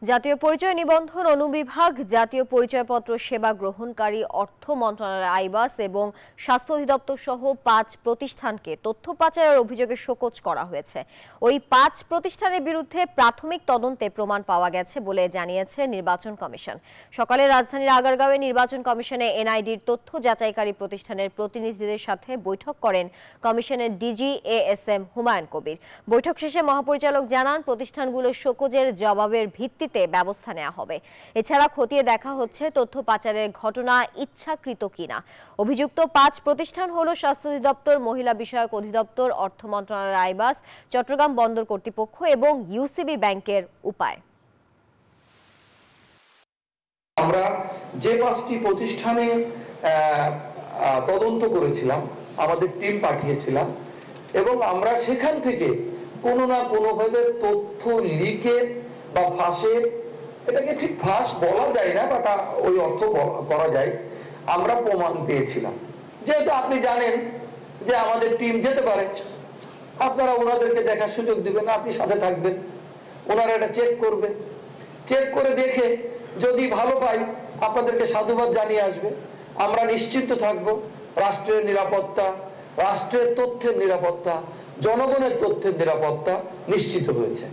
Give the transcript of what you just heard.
জাতীয় পরিচয় নিবন্ধন অনুবিভাগ, জাতীয় পরিচয়পত্র সেবা গ্রহণকারী অর্থ মন্ত্রণালয় আইবাস এবং স্বাস্থ্য অধিদপ্তর সহ ৫ প্রতিষ্ঠানকে তথ্য পাচারের অভিযোগে শোকজ করা হয়েছে। ওই ৫ প্রতিষ্ঠানের বিরুদ্ধে প্রাথমিক তদন্তে প্রমাণ পাওয়া গেছে বলে জানিয়েছে নির্বাচন কমিশন। সকালে রাজধানীর আগারগাঁওয়ে নির্বাচন কমিশনে এনআইডির তথ্য যাচাইকারী প্রতিষ্ঠানের প্রতিনিধিদের সাথে বৈঠক করেন কমিশনের ডিজি এএসএম হুমায়ুন কবির। বৈঠক শেষে মহাপরিচালক জানান, প্রতিষ্ঠানগুলোর শোকজের জবাবের ভিত্তিতে ব্যবস্থা নেওয়া হবে। এছাড়া খতিয়ে দেখা হচ্ছে তথ্য পাচারের ঘটনা ইচ্ছাকৃত কিনা। অভিযুক্ত ৫ প্রতিষ্ঠান হলো স্বাস্থ্য অধিদপ্তর, মহিলা বিষয়ক অধিদপ্তর, অর্থ মন্ত্রণালয়ের আইবাস, চট্টগ্রাম বন্দর কর্তৃপক্ষ এবং ইউসিবি ব্যাংকের উপায়। আমরা যে ৫টি প্রতিষ্ঠানে তদন্ত করেছিলাম, আমাদের টিম পাঠিয়েছিলাম এবং আমরা সেখান থেকে কোনো না কোনোভাবে তথ্য লিকের বা ফাঁসের, এটাকে ঠিক ফাঁস বলা যায় না, বাট ওই অর্থ করা যায়, আমরা প্রমাণ পেয়েছিলাম। যেহেতু আপনি জানেন যে আমাদের টিম যেতে পারে, আপনারা ওনাদেরকে দেখার সুযোগ দিবেন, আপনি সাথে থাকবেন, ওনারা এটা চেক করবে, চেক করে দেখে যদি ভালো পাই আপনাদেরকে সাধুবাদ জানিয়ে আসবে। আমরা নিশ্চিন্ত থাকব রাষ্ট্রের নিরাপত্তা, রাষ্ট্রের তথ্যের নিরাপত্তা, জনগণের তথ্যের নিরাপত্তা নিশ্চিত হয়েছে।